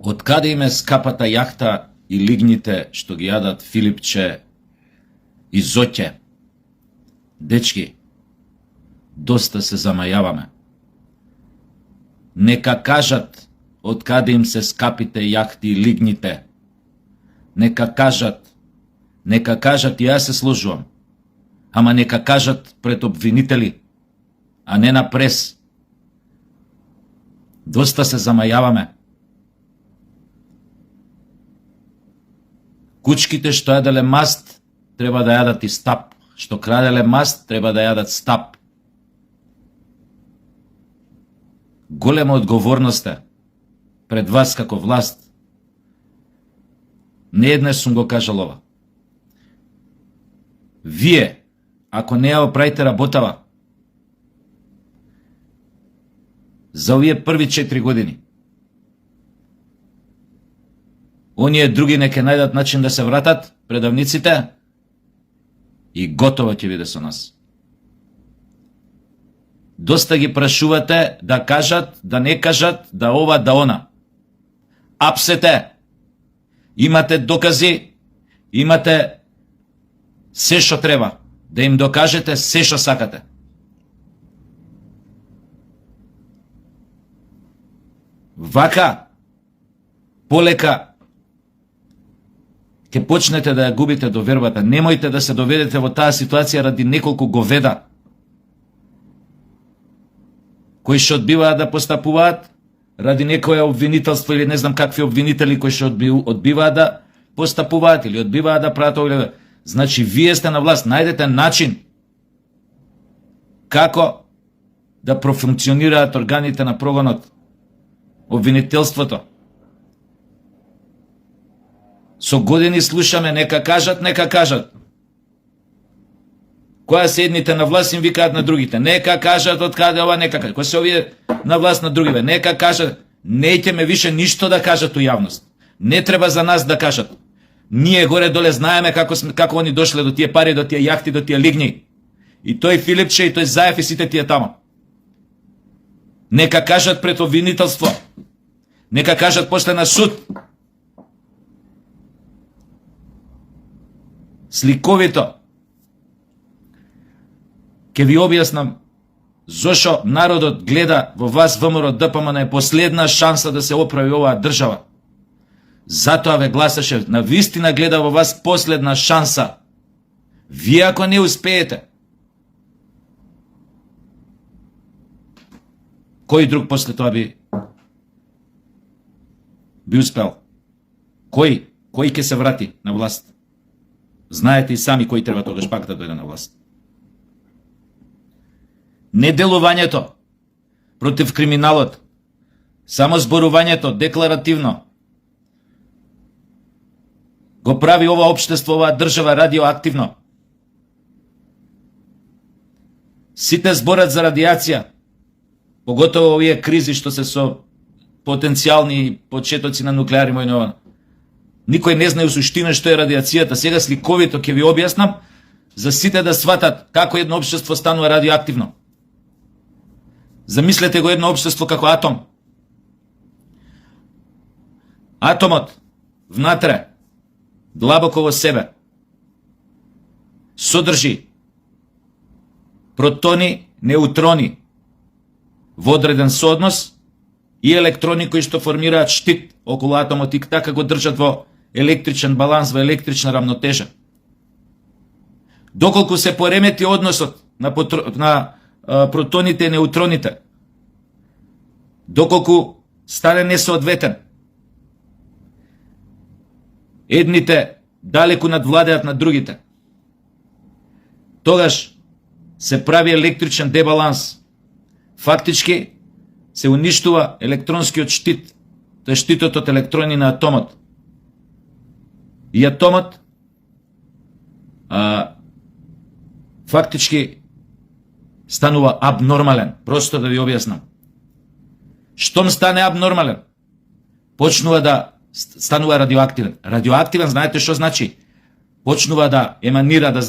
Од каде им е скапата јахта и лигните што ги јадат Филипче и Зоќе? Дечки, доста се замајаваме. Нека кажат од каде им се скапите јахти и лигните. Нека кажат, и јас се сложувам. Ама нека кажат пред обвинители, а не на прес. Доста се замајаваме. Кучките што јаделе маст, треба да јадат и стап. Што краделе маст, треба да јадат стап. Голема одговорност е пред вас како власт. Не еднаш сум го кажал ова. Вие, ако не ја оправите работава, за овие први 4 години, оние други нека најдат начин да се вратат предавниците и готово ќе биде со нас. Доста ги прашувате да кажат, да не кажат, да ова, да она. Апсете! Имате докази, имате се што треба, да им докажете се што сакате. Вака, полека, ќе почнете да ја губите довербата. Немојте да се доведете во таа ситуација ради неколку говеда, кои што одбиваат да постапуваат, ради некоја обвинителство или не знам какви обвинители кои што одбиваат да постапуваат или одбиваат да прават овие. Значи, вие сте на власт, најдете начин како да профункционираат органите на прогонот, обвинителството. Со години слушаме, нека кажат. Која се едните на власт им викаат на другите, нека кажат од каде ова, нека кажат. Која се овие на власт на другиве, нека кажат. Неќеме више ништо да кажат у јавност. Не треба за нас да кажат. Ние горе-доле знаеме како они дошле до тие пари, до тие јахти, до тие лигни. И тој Филипче, и тој Заев и сите тие тамо. Нека кажат пред обвинителство. Нека кажат после на суд. Сликовито. Ке ви објаснам зошо народот гледа во вас ВМРО ДПМН е последна шанса да се оправи оваа држава. Затоа ве гласаше, на вистина гледа во вас последна шанса. Вие ако не успеете, кој друг после тоа би успел? Кој ќе се врати на власт? Знаете и сами кој треба тогаш пак да дојде на власт. Не делувањето против криминалот, само зборувањето декларативно го прави ова општество, оваа држава радиоактивно. Сите зборат за радиација, поготово овие кризи што се со потенцијални почетоци на нуклеарни војни. Никој не знае у суштина што е радиацијата. Сега сликовито ќе ви објаснам за сите да сватат како едно општество станува радиоактивно. Замислете го едно општество како атом. Атомот внатре, длабоко во себе, содржи протони, неутрони во одреден сооднос и електрони кои што формираат штит околу атомот и така го држат во електричен баланс, во електрична рамнотежа. Доколку се поремети односот на протоните и неутроните, доколку стане несоодветен, едните далеку надвладеат на другите, тогаш се прави електричен дебаланс. Фактички се уништува електронскиот штит, тоа е штитот од електрони на атомот. И атомот фактички станува абнормален. Просто да ви објаснам. Штом стане абнормален, почнува да станува радиоактивен. Радиоактивен, знаете што значи? Почнува да еманира, да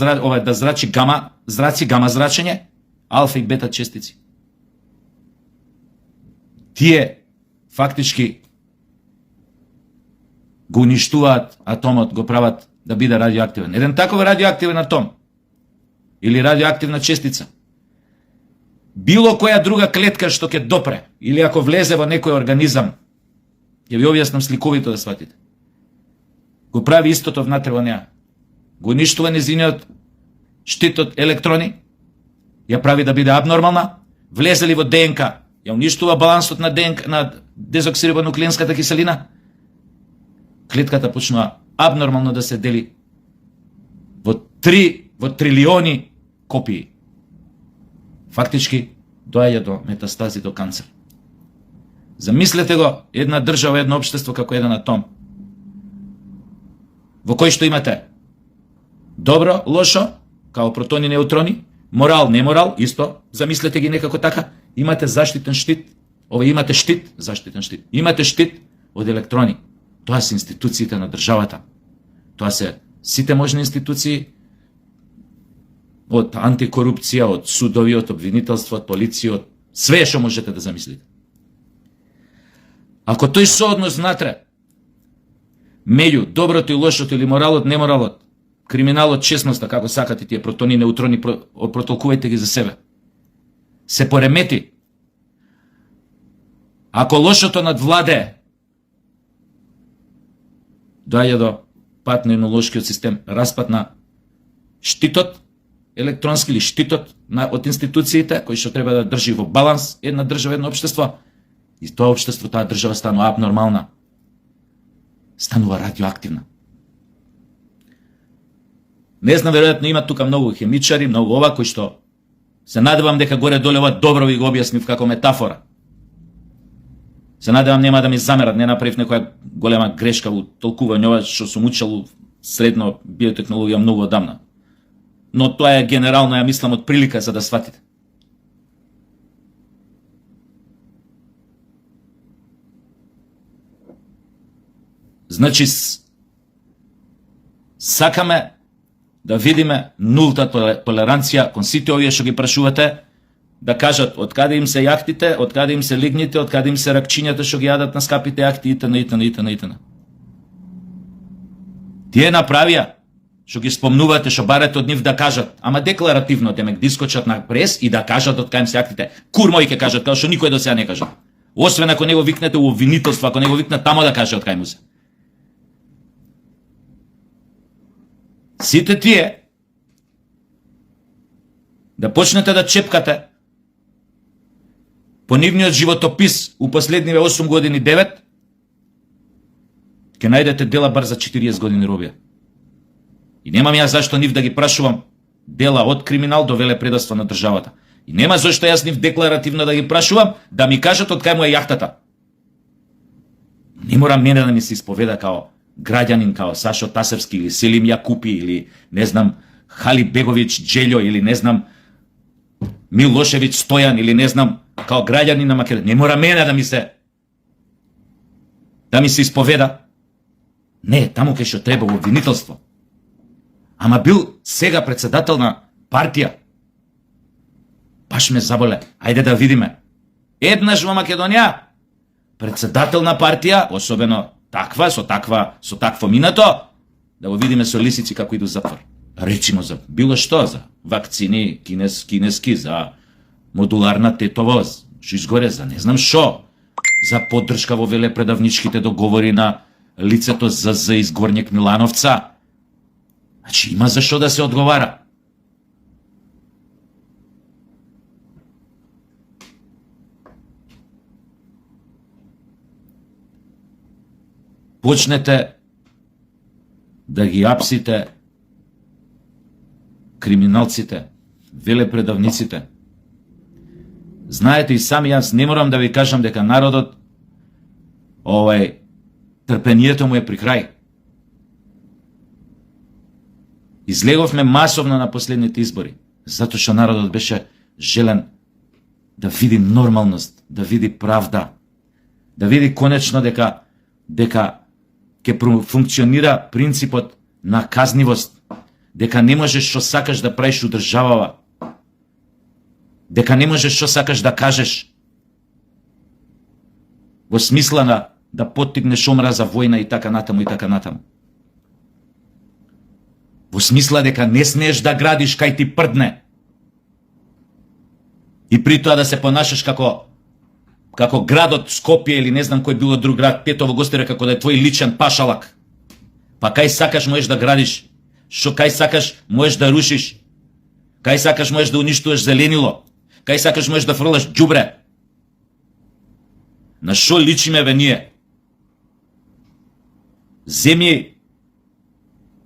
зрачи гама зрачење, алфа и бета честици. Тие фактички го уништуваат атомот, го прават да биде радиоактивен. Еден таков радиоактивен атом или радиоактивна честица, било која друга клетка што ќе допре, или ако влезе во некој организам, ќе ви објаснам сликовито да сватите, го прави истото внатре во неа. Го уништува незиниот штит од електрони, ја прави да биде абнормална, влезе ли во ДНК, ја уништува балансот на ДНК, на дезоксирибонуклеинската киселина, клетката почнува абнормално да се дели во трилиони копии. Фактички доаѓа до метастази, до канцер. Замислете го една држава, едно општество како еден атом, во кој што имате добро, лошо, као протони, неутрони, морал, неморал, исто, замислете ги некако така, имате заштитен штит, имате штит, заштитен штит, имате штит од електрони. Тоа се институциите на државата. Тоа се сите можни институции, од антикорупција, од судови, од обвинителство, од полиција, од све што можете да замислите. Ако тој сооднос внатре, меѓу доброто и лошото или моралот, неморалот, криминалот, честноста, како сакате тие протони, неутрони, протолкувајте ги за себе, се поремети, ако лошото надвладе, доаѓа до пат на имунолошкиот систем, распад на штитот електронски или штитот од институциите, кој што треба да држи во баланс една држава, едно општество, и тоа општество, таа држава станува абнормална, станува радиоактивна. Не знам, веројатно има тука многу хемичари, многу ова, кои што се надевам дека горе-доле ова добро ви го објаснив како метафора. Се надевам нема да ми замерат, не направив некоја голема грешка во толкување ова што сум учел средно биотехнологија многу одамна. Но тоа е генерално, ја мислам, од прилика за да сватите. Значи, сакаме да видиме нулта толеранција кон сите овие што ги прашувате, да кажат од каде им се јахтите, од каде им се лигните, од каде им се ракчињата што ги јадат на скапите јахти, итн. Тие направија, што ги спомнувате, што барате од нив да кажат, ама декларативно демек да искочат на прес и да кажат од кај им се јахтите. Курмој ќе кажат, као што никој до сега не кажа. Освен ако него викнете у обвинителство, ако него викнат тамо да каже од кај му се. Сите тие да почнете да чепкате по нивниот животопис у последниве 8 години 9, ќе најдете дела бар за 40 години робија. И немам јас зашто нив да ги прашувам дела од криминал до велепредавство на државата. И нема зашто јас нив декларативно да ги прашувам да ми кажат од кај му е јахтата. Не мора мене да ми се исповеда као граѓанин, као Сашо Тасевски или Селим Јакупи или не знам Хали Беговиќ Джелјо или не знам Милошевиќ Стојан или не знам као граѓанин на Македонија. Не мора мене да ми се исповеда. Не, таму кај што треба во обвинителство. Ама бил сега председател на партија. Баш ме заболе. Ајде да видиме. Еднаш во Македонија председател на партија, особено таква, со такво минато, да го видиме со лисици како иду затвор. Речимо за било што, за вакцини кинески, за модуларна тетовоз, што изгоре, за не знам што, за поддршка во велепредавничките договори на лицето за Изгорњек Милановца. Значи има за што да се одговара. Почнете да ги апсите криминалците, велепредавниците. Знаете и сами, јас не морам да ви кажам дека народот трпението му е при крај. Излеговме масовно на последните избори, затоа што народот беше желен да види нормалност, да види правда, да види конечно дека ќе функционира принципот на казнивост, дека не можеш што сакаш да правиш у државава, дека не можеш што сакаш да кажеш во смисла да поттикнеш омраза, војна и така натаму и така натаму. Во смисла дека не смееш да градиш кај ти прдне. И при тоа да се понашаш како градот Скопје или не знам кој било друг град, Петово Гостера, како да е твој личен пашалак. Па кај сакаш можеш да градиш, кај сакаш можеш да рушиш, кај сакаш можеш да уништуваш зеленило, кај сакаш можеш да фрлаш ѓубре. На шо личиме бе ние? Земји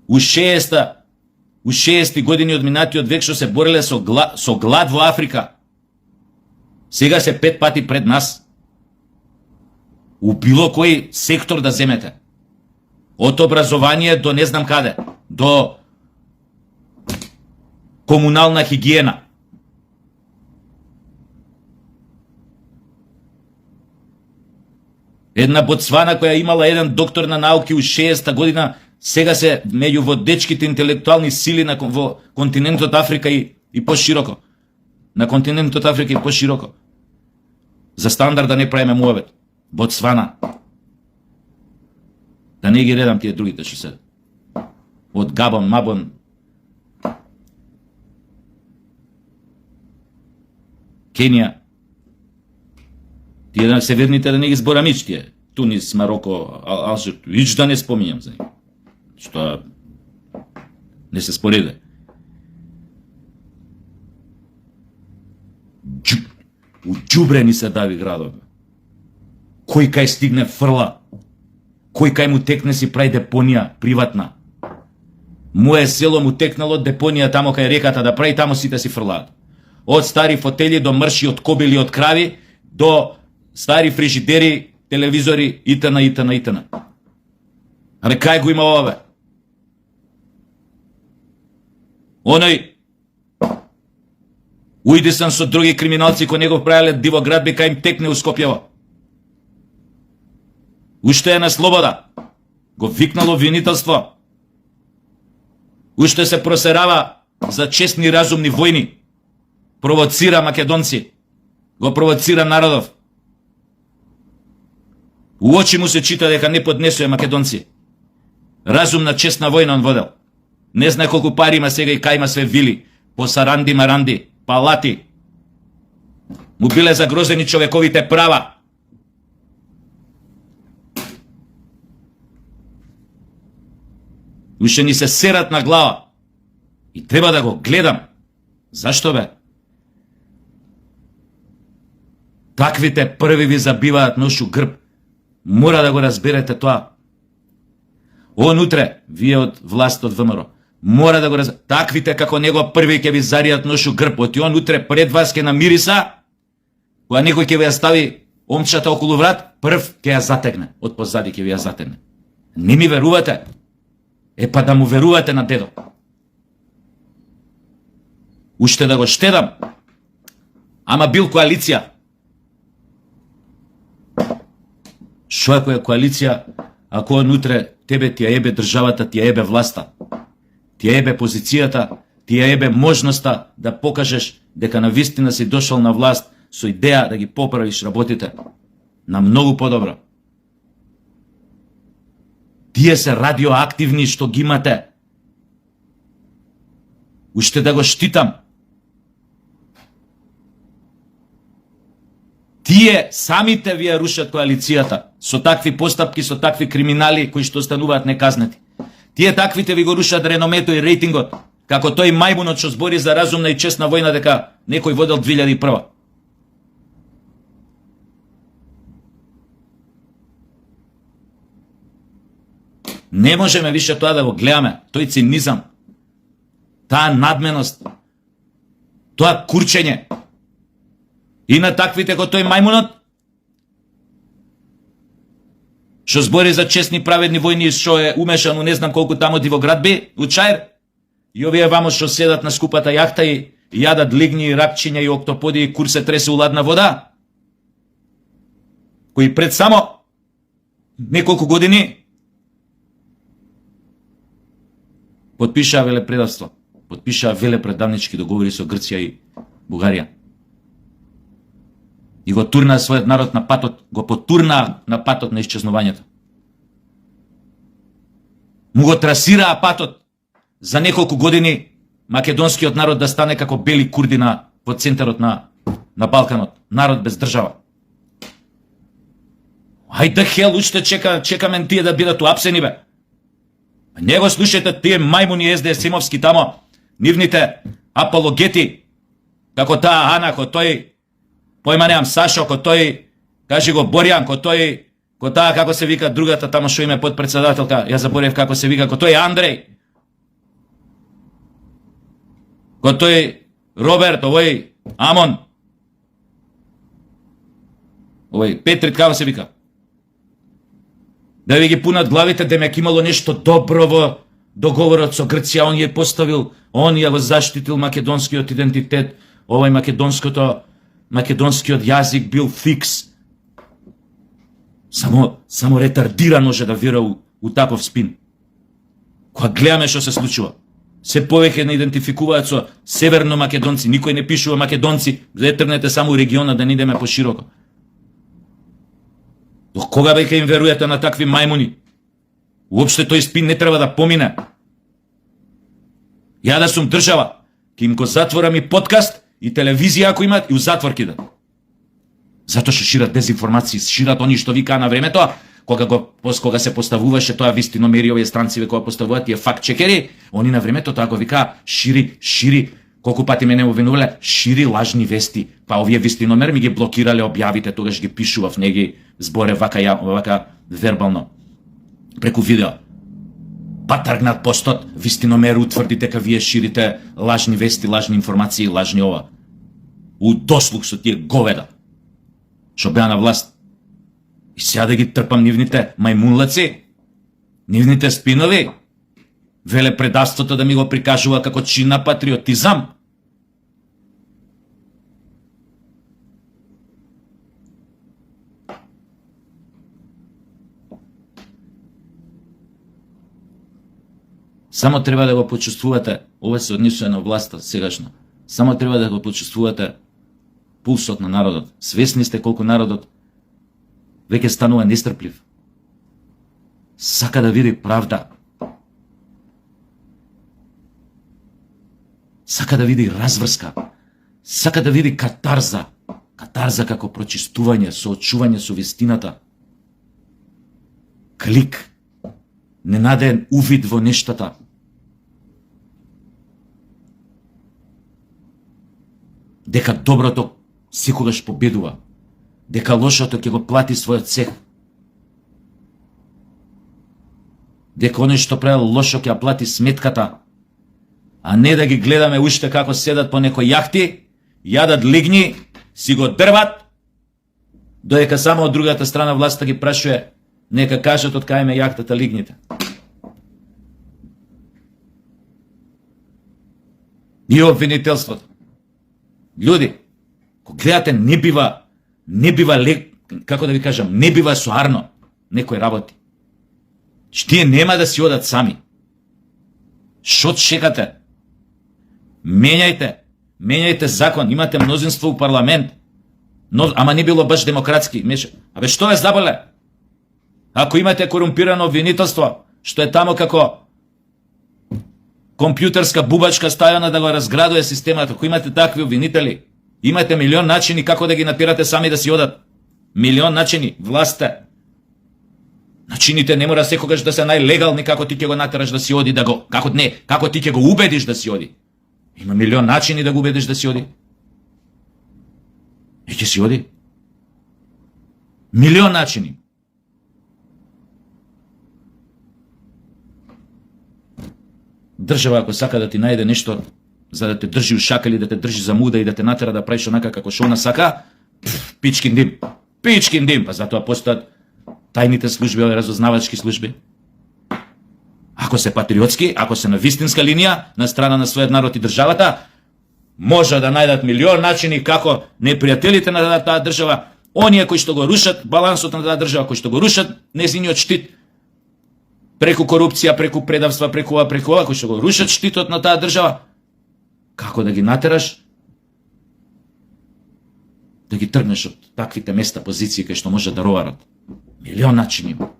у 60 години од минатиот век што се бореле со глад во Африка, сега се 5 пати пред нас. У било кој сектор да земете. Од образование до не знам каде, до комунална хигиена. Една Ботсвана која имала еден доктор на науки у 60-та година, сега се меѓу водечките интелектуални сили во континентот Африка и пошироко. На континентот Африка и пошироко. За стандард да не правиме муавет. Ботсвана. Да не ги редам тие другите што се. Од Габон, Мабон. Кенија. Тие да северните да не ги зборам ич тие. Тунис, Мароко, Алжир, ич да не споминјам за нив. Што не се спореде. У ѓубре ни се дави градове. Кој кај стигне фрла. Кој кај му текне си прави депонија приватна. Моје село му текнало депонија тамо кај реката да прави, тамо сите си фрлаат. Од стари фотели до мрши од кобили од крави, до стари фрижидери, телевизори, итна. Абе, кај го има ова, бе? Оној уидисан со други криминалци кои него правеле дивоград, би кај им текне у Скопјево. Уште е на слобода. Го викнало винителство. Уште се просерава за честни разумни војни. Провоцира македонци. Го провоцира народов. У очи му се чита дека не поднесува македонци. Разумна честна војна он водел. Не знае колку пари има сега и кај има све вили. По Саранди, Маранди, палати. Му биле загрозени човековите права. Уште ни се серат на глава. И треба да го гледам. Зашто бе? Таквите први ви забиваат ношу грб. Мора да го разберете тоа. Он утре, вие од власт од ВМРО, мора да го разберете. Таквите како него први ќе ви заријат ношу грб. Оти он утре пред вас ќе намириса, кога некој ќе ви ја стави омчата околу врат, прв ќе ја затегне. Од позади ќе ви ја затегне. Не ми верувате? Па да му верувате на дедо. Уште да го штедам. Ама бил коалиција. Шо ако е коалиција, ако он утре тебе ти ја ебе државата, ти ја ебе власта, ти ја ебе позицијата, ти ја ебе можноста да покажеш дека на вистина си дошол на власт со идеја да ги поправиш работите на многу подобро. Тие се радиоактивни што ги имате. Уште да го штитам. Тие самите ви ја рушат коалицијата со такви постапки, со такви криминали кои што остануваат неказнати. Тие таквите ви го рушат реномето и рейтингот, како тој мајмунот што збори за разумна и честна војна дека некој водел 2001. Не можеме више тоа да го гледаме, тој цинизам, таа надменост, тоа курчење. И на таквите кој тој мајмунот, што збори за честни праведни војни, што е умешан у не знам колку тамо дивоградби, у Чаир, и овие вамо што седат на скупата јахта и јадат лигни, ракчиња и октоподи и кур се тресе у ладна вода, кои пред само неколку години потпишаа велепредавство, потпишаа велепредавнички договори со Грција и Бугарија. и го турнаа својот народ на патот, го потурнаа на патот на исчезнувањето. Му го трасираа патот за неколку години македонскиот народ да стане како бели курди во центарот на Балканот, народ без држава. Ајде хел, уште чекаме тие да бидат уапсени, бе. Не го слушајте тие мајмуни СДС-имовски тамо, нивните апологети, како таа Ана, ко тој, појма неам Сашо, ко тој, кажи го Борјан, ко тој, ко таа, како се вика другата тамо што име подпредседателка, ја заборев како се вика, ко тој Андреј, ко тој Роберт, овој Амон, овој Петрит, како се вика, да ви ги пунат главите, демек имало нешто добро во договорот со Грција, он ја поставил, он ја го заштитил македонскиот идентитет, овој македонскиот јазик бил фикс. Само ретардиран може да верува у таков спин. Кога гледаме што се случува, се повеќе не идентификуваат со северно македонци, никој не пишува македонци, да тргнете само у региона, да не идеме пошироко. До кога веќе им веруете на такви мајмуни? Уопште тој спин не треба да помине. Ја да сум држава, ќе им го затворам и подкаст, и телевизија ако имат, и у затвор кидат. Затоа што шират дезинформации, шират они што викаа на времето, кога се поставуваше тоа вистиномери, овие странци кога поставуваат тие факт чекери, они на времето тоа го викаа шири, колку пати мене обвинувале, шири лажни вести, па овие вистиномери ми ги блокирале објавите, тогаш ги пишував, не ги зборе вака вербално, преку видео. Па тргнат постот, вистиномер утврди дека вие ширите лажни вести, лажни информации, лажни ова. У дослух со тие говеда, што беа на власт. И сега да ги трпам нивните мајмунлаци, нивните спинови, веле предавството да ми го прикажува како чин на патриотизам. Само треба да го почувствувате, ова се однесува на власта сегашно, само треба да го почувствувате пулсот на народот. Свесни сте колку народот веќе станува нестрплив. Сака да види правда. Сака да види разврска. Сака да види катарза. Катарза како прочистување, соочување со вистината. Клик. Ненаден увид во нештата. Дека доброто секогаш победува. Дека лошото ќе го плати својот цех. Дека оној што правил лошо ќе ја плати сметката. А не да ги гледаме уште како седат по некои јахти, јадат лигни, си го дрват, додека само од другата страна власта ги прашува, нека кажат од кај ме јахтата лигните. И обвинителството. Луѓе, кога гледате, не бива како да ви кажам, не бива соарно некој работи. Тие нема да си одат сами. Шо чекате? Менјајте закон, имате мнозинство у парламент, но ама не било баш демократски. Абе што ве заболе? Ако имате корумпирано обвинителство, што е тамо како компјутерска бубачка ставена да го разградува системата, ако имате такви обвинители, имате милион начини како да ги натерате сами да си одат. Милион начини, властта. Начините не мора секогаш да се најлегални како ти ќе го натераш да си оди, како ти ќе го убедиш да си оди. Има милион начини да го убедиш да си оди. И ќе си оди. Милион начини. Држава ако сака да ти најде нешто за да те држи у шака или да те држи за муда и да те натера да правиш онака како што она сака, пичкин дим, па затоа постојат тајните служби, разузнавачки служби. Ако се патриотски, ако се на вистинска линија, на страна на својот народ и државата, може да најдат милион начини како непријателите на таа држава, оние кои што го рушат балансот на таа држава, кои што го рушат нејзиниот штит, преку корупција, преку предавства, преку ова, кои што го рушат штитот на таа држава, како да ги натераш да ги тргнеш од таквите места, позиции кај што може да роварат. Милион начини има.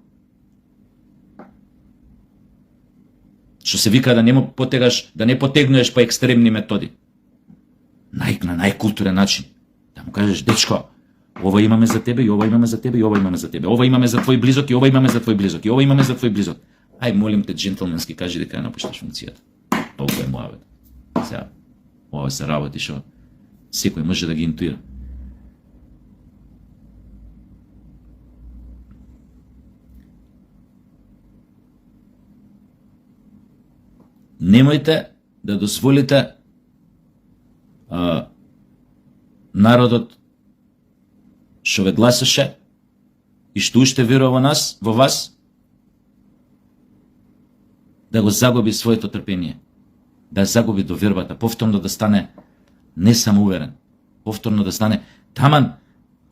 Што се вика да не му потегаш, да не потегнуеш по екстремни методи. На најкултурен начин. Да му кажеш, дечко, ова имаме за тебе, и ова имаме за тебе, и ова имаме за тебе. Ова имаме за твој близок, и ова имаме за твој близок, и ова имаме за твој близок. Ај, молим те, джентлменски, кажи дека ја напушташ функцијата. Толку е моја. Сега, ова се работи што секој може да ги интуира. Немојте да дозволите народот што ве гласаше и што уште верува во вас, да го загуби своето трпение, да загуби довербата, повторно да стане несамоуверен, повторно да стане таман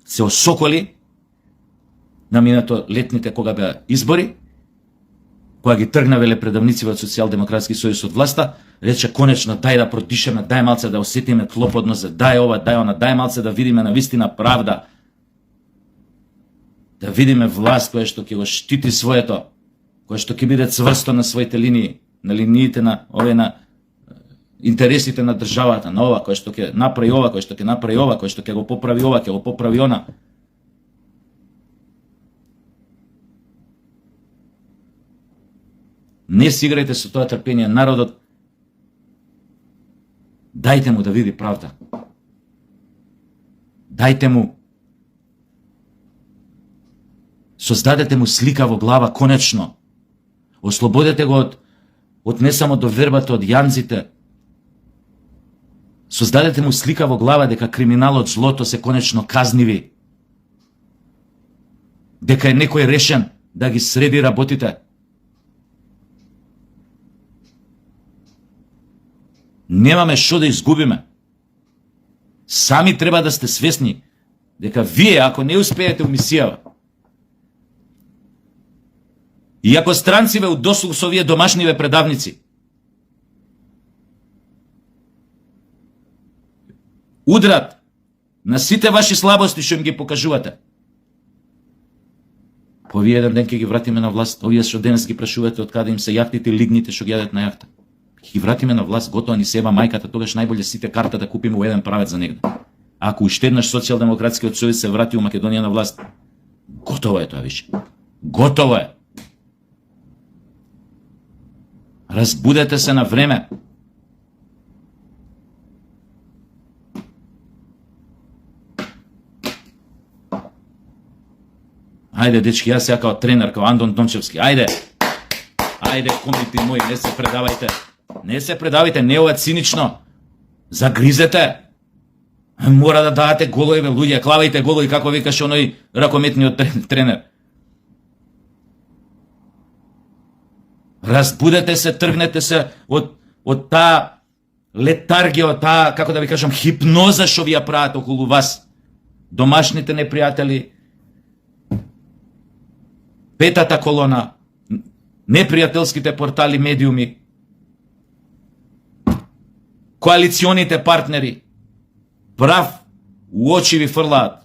се осоколи на минато летните кога беа избори, кога ги тргна велепредавници од Социјалдемократски сојуз од власта, рече конечно дај да продишеме, дај малце да осетиме тлоподност, дај ова, дај она, дај малце да видиме навистина правда, да видиме власт која што ќе го штити своето, која што ќе биде цврсто на своите линии, на линиите на овие на интересите на државата, на ова, која што ќе направи ова, која што ќе направи ова, која што ќе го поправи ова, ќе го поправи она. Не си играјте со тоа трпение, народот дајте му да види правда. Дајте му, создадете му слика во глава конечно. Ослободете го од не само довербата од јанзите. Создадете му слика во глава дека криминалот, злото се конечно казниви. Дека е некој решен да ги среди работите. Немаме што да изгубиме. Сами треба да сте свесни дека вие, ако не успеете у мисијава, и ако странци ве удослу со овие домашниве предавници, удрат на сите ваши слабости што им ги покажувате, по овие еден ден ќе ги вратиме на власт, овие што денес ги прашувате од каде им се јахтите и лигните што ги јадат на јахта. Ќе ги вратиме на власт, готова ни себа мајката, тогаш најболе сите карта да купиме у еден правец за негде. А ако уште еднаш Социјалдемократскиот сојуз се врати у Македонија на власт, готово е тоа више. Готово е. Разбудете се на време. Ајде, дечки, јас ја као тренер, као Андон Дончевски. Ајде, комити мои, не се предавајте. Не се предавајте, не ова цинично. Загризете. Мора да дадете голови, луѓе, клавајте голови, како викаше оној ракометниот тренер. Разбудете се, тргнете се од таа летаргија, од таа, како да ви кажам, хипноза што ви ја прават околу вас. Домашните непријатели, петата колона, непријателските портали, медиуми, коалиционите партнери, прав у очи ви фрлаат.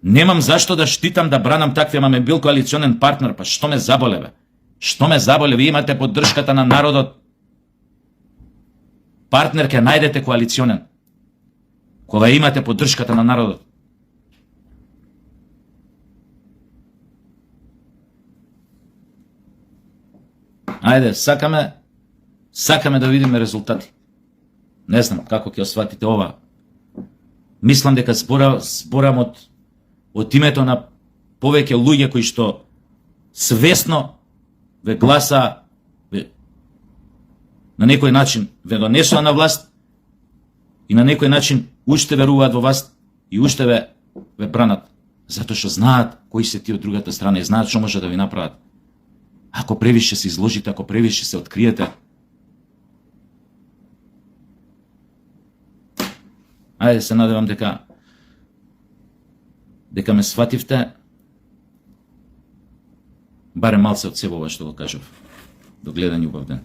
Немам зашто да штитам, да бранам такви, ама ме бил коалиционен партнер, па што ме заболе, бе? Што ме заболе? Ви имате поддршката на народот. Партнер ке најдете коалиционен, кога имате поддршката на народот. Ајде, сакаме да видиме резултати. Не знам како ќе осватите ова. Мислам дека зборам од името на повеќе луѓе кои што свесно ве гласа, на некој начин ве донесува на власт и на некој начин уште веруваат во вас и уште ве бранат, затоа што знаат кои се ти од другата страна и знаат што може да ви направат. Ако превише се изложите, ако превише се откриете, ајде се надевам дека ме свативте, барем малце од себе ова што го кажав. До гледање, убав ден.